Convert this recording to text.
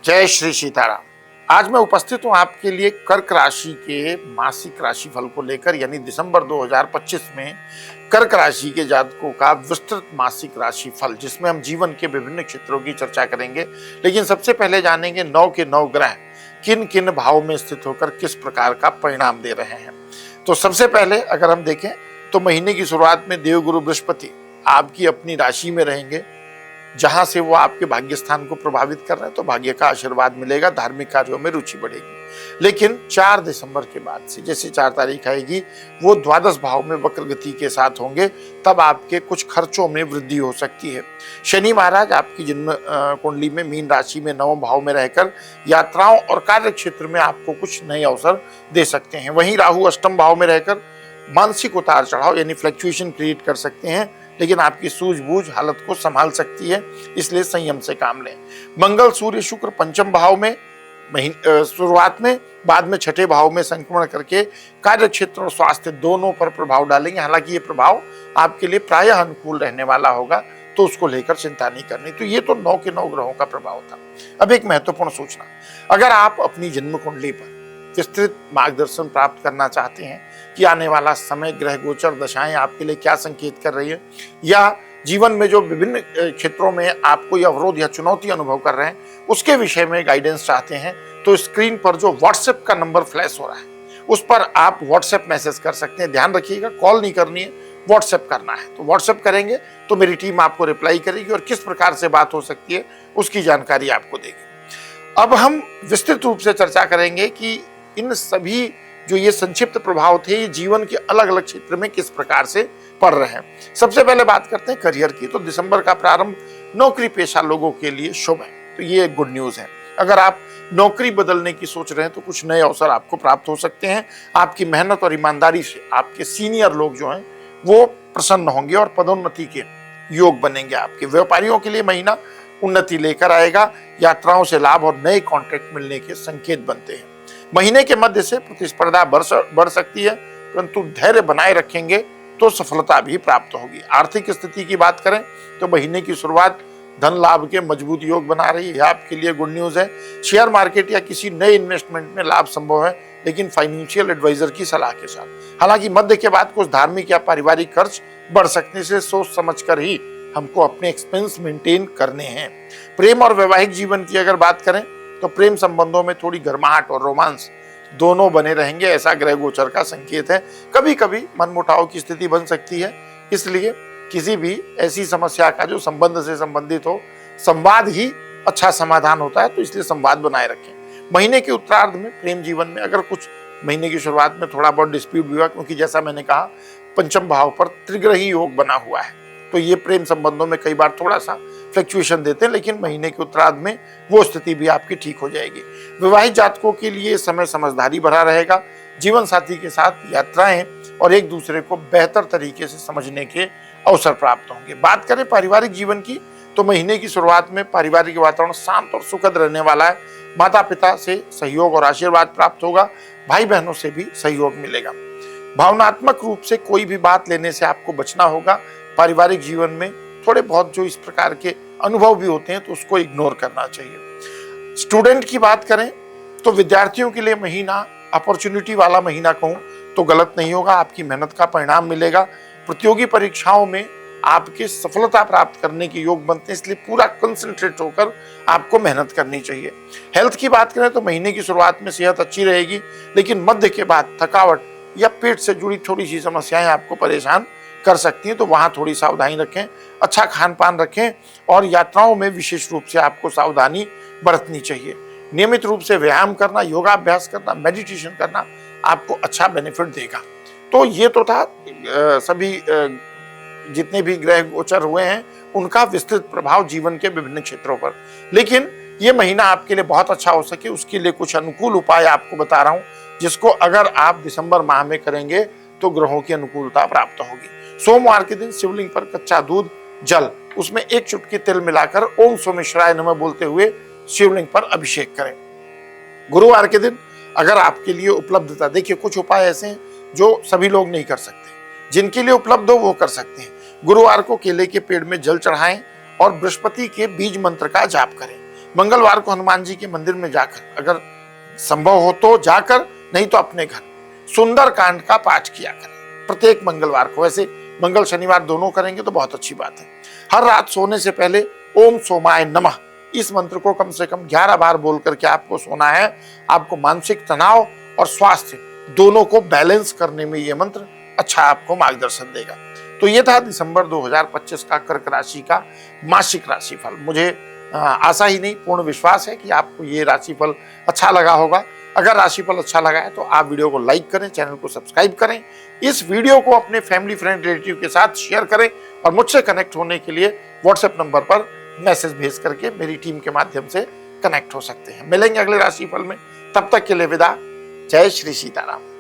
जय श्री सीताराम। आज मैं उपस्थित हूँ आपके लिए कर्क राशि के मासिक राशिफल को लेकर, यानी दिसंबर 2025 में कर्क राशि के जातकों का विस्तृत मासिक राशिफल, जिसमें हम जीवन के विभिन्न क्षेत्रों की चर्चा करेंगे। लेकिन सबसे पहले जानेंगे 9 के 9 ग्रह किन किन भाव में स्थित होकर किस प्रकार का परिणाम दे रहे हैं। तो सबसे पहले अगर हम देखें तो महीने की शुरुआत में देवगुरु बृहस्पति आपकी अपनी राशि में रहेंगे, जहां से वो आपके भाग्य स्थान को प्रभावित कर रहे हैं, तो भाग्य का आशीर्वाद मिलेगा, धार्मिक कार्यों में रुचि बढ़ेगी। लेकिन 4 दिसंबर के बाद से, जैसे 4 तारीख आएगी, वो द्वादश भाव में वक्र गति के साथ होंगे, तब आपके कुछ खर्चों में वृद्धि हो सकती है। शनि महाराज आपकी जन्म कुंडली में मीन राशि में 9वें भाव में रहकर यात्राओं और कार्य क्षेत्र में आपको कुछ नए अवसर दे सकते हैं। वहीं राहु अष्टम भाव में रहकर मानसिक उतार चढ़ाव यानी फ्लक्चुएशन क्रिएट कर सकते हैं, लेकिन आपकी सूझबूझ हालत को संभाल सकती है, इसलिए संयम से काम लें। मंगल सूर्य शुक्र पंचम भाव में शुरुआत में, बाद में 6ठे भाव में संक्रमण करके कार्य क्षेत्र और स्वास्थ्य दोनों पर प्रभाव डालेंगे। हालांकि ये प्रभाव आपके लिए प्रायः अनुकूल रहने वाला होगा, तो उसको लेकर चिंता नहीं करनी। तो ये तो 9 के 9 ग्रहों का प्रभाव था। अब एक महत्वपूर्ण सूचना, अगर आप अपनी जन्म कुंडली पर विस्तृत मार्गदर्शन प्राप्त करना चाहते हैं कि आने वाला समय, ग्रह गोचर, दशाएं आपके लिए क्या संकेत कर रही है, या जीवन में जो विभिन्न क्षेत्रों में आपको यह अवरोध या चुनौती अनुभव कर रहे हैं, उसके विषय में गाइडेंस चाहते हैं, तो स्क्रीन पर जो व्हाट्सएप का नंबर फ्लैश हो रहा है, उस पर आप व्हाट्सएप मैसेज कर सकते हैं। ध्यान रखिएगा, कॉल नहीं करनी है, व्हाट्सएप करना है। तो व्हाट्सएप करेंगे तो मेरी टीम आपको रिप्लाई करेगी और किस प्रकार से बात हो सकती है उसकी जानकारी आपको देगी। अब हम विस्तृत रूप से चर्चा करेंगे कि इन सभी जो ये संक्षिप्त प्रभाव थे, ये जीवन के अलग अलग क्षेत्र में किस प्रकार से पड़ रहे हैं। सबसे पहले बात करते हैं करियर की। तो दिसंबर का प्रारंभ नौकरी पेशा लोगों के लिए शुभ है, तो ये गुड न्यूज है। अगर आप नौकरी बदलने की सोच रहे हैं तो कुछ नए अवसर आपको प्राप्त हो सकते हैं। आपकी मेहनत और ईमानदारी से आपके सीनियर लोग जो हैं वो प्रसन्न होंगे और पदोन्नति के योग बनेंगे। आपके व्यापारियों के लिए महीना उन्नति लेकर आएगा। यात्राओं से लाभ और नए कॉन्ट्रैक्ट मिलने के संकेत बनते हैं। महीने के मध्य से प्रतिस्पर्धा बढ़ सकती है, परंतु धैर्य बनाए रखेंगे तो सफलता भी प्राप्त होगी। आर्थिक स्थिति की बात करें तो महीने की शुरुआत धन लाभ के मजबूत योग बना रही है, आपके लिए गुड न्यूज है। शेयर मार्केट या किसी नए इन्वेस्टमेंट में लाभ संभव है, लेकिन फाइनेंशियल एडवाइजर की सलाह के साथ। हालांकि मध्य के बाद कुछ धार्मिक या पारिवारिक खर्च बढ़ सकने से सोच समझकर ही हमको अपने एक्सपेंस मेंटेन करने हैं। प्रेम और वैवाहिक जीवन की अगर बात करें तो प्रेम संबंधों में थोड़ी गर्माहट और रोमांस दोनों बने रहेंगे, ऐसा ग्रह गोचर का संकेत है। कभी कभी मनमुटाव की स्थिति बन सकती है, इसलिए किसी भी ऐसी समस्या का जो संबंध से संबंधित हो, संवाद ही अच्छा समाधान होता है, तो इसलिए संवाद बनाए रखें। महीने के उत्तरार्ध में प्रेम जीवन में अगर कुछ महीने की शुरुआत में थोड़ा बहुत डिस्प्यूट भी हुआ, क्योंकि जैसा मैंने कहा पंचम भाव पर त्रिग्रही योग बना हुआ है, तो ये प्रेम संबंधों में कई बार थोड़ा सा फ्लक्चुएशन देते हैं, लेकिन महीने के उत्तरार्ध में वो स्थिति भी आपकी ठीक हो जाएगी। विवाहित जातकों के लिए समय समझदारी भरा रहेगा। जीवन साथी के साथ यात्राएं और एक दूसरे को बेहतर तरीके से समझने के अवसर प्राप्त होंगे। बात करें पारिवारिक जीवन की, तो महीने की शुरुआत में पारिवारिक वातावरण शांत और सुखद रहने वाला है। माता पिता से सहयोग और आशीर्वाद प्राप्त होगा। भाई बहनों से भी सहयोग मिलेगा। भावनात्मक रूप से कोई भी बात लेने से आपको बचना होगा। पारिवारिक जीवन में थोड़े बहुत जो इस प्रकार के अनुभव भी होते हैं, तो उसको इग्नोर करना चाहिए। स्टूडेंट की बात करें तो विद्यार्थियों के लिए महीना अपॉर्चुनिटी वाला महीना कहूं तो गलत नहीं होगा। आपकी मेहनत का परिणाम मिलेगा। प्रतियोगी परीक्षाओं में आपके सफलता प्राप्त करने के योग बनते हैं, इसलिए पूरा कंसंट्रेट होकर आपको मेहनत करनी चाहिए। हेल्थ की बात करें तो महीने की शुरुआत में सेहत अच्छी रहेगी, लेकिन मध्य के बाद थकावट या पेट से जुड़ी थोड़ी सी समस्याएं आपको परेशान कर सकती हैं, तो वहां थोड़ी सावधानी रखें। अच्छा खान पान रखें और यात्राओं में विशेष रूप से आपको सावधानी बरतनी चाहिए। नियमित रूप से व्यायाम करना, योगाभ्यास करना, मेडिटेशन करना आपको अच्छा बेनिफिट देगा। तो ये तो था सभी जितने भी ग्रह गोचर हुए हैं उनका विस्तृत प्रभाव जीवन के विभिन्न क्षेत्रों पर। लेकिन ये महीना आपके लिए बहुत अच्छा हो सके, उसके लिए कुछ अनुकूल उपाय आपको बता रहा हूँ, जिसको अगर आप दिसंबर माह में करेंगे तो ग्रहों की अनुकूलता प्राप्त होगी। सोमवार के दिन शिवलिंग पर कच्चा दूध, जल, उसमें 1 चुटकी तेल मिलाकर ओम सोमेश्वराय नमः बोलते हुए शिवलिंग पर अभिषेक करें। गुरुवार के दिन अगर आपके लिए उपलब्धता, देखिए कुछ उपाय ऐसे हैं जो सभी लोग नहीं कर सकते, जिनके लिए उपलब्ध हो वो कर सकते हैं। गुरुवार को केले के पेड़ में जल चढ़ाएं और बृहस्पति के बीज मंत्र का जाप करें। मंगलवार को हनुमान जी के मंदिर में जाकर, अगर संभव हो तो जाकर, नहीं तो अपने घर सुंदर कांड का पाठ किया करें प्रत्येक मंगलवार को। वैसे मंगल शनिवार दोनों करेंगे तो बहुत अच्छी बात है। हर रात सोने से पहले ओम सोमाय नमः इस मंत्र को कम से कम 11 बार बोल करके आपको सोना है। आपको मानसिक तनाव और स्वास्थ्य दोनों को बैलेंस करने में ये मंत्र अच्छा आपको मार्गदर्शन देगा। तो ये था दिसंबर 2025 का कर्क राशि का मासिक राशिफल। मुझे आशा ही नहीं, पूर्ण विश्वास है कि आपको ये राशिफल अच्छा लगा होगा। अगर राशिफल अच्छा लगा है तो आप वीडियो को लाइक करें, चैनल को सब्सक्राइब करें, इस वीडियो को अपने फैमिली फ्रेंड रिलेटिव के साथ शेयर करें और मुझसे कनेक्ट होने के लिए व्हाट्सएप नंबर पर मैसेज भेज करके मेरी टीम के माध्यम से कनेक्ट हो सकते हैं। मिलेंगे अगले राशिफल में, तब तक के लिए विदा। जय श्री सीताराम।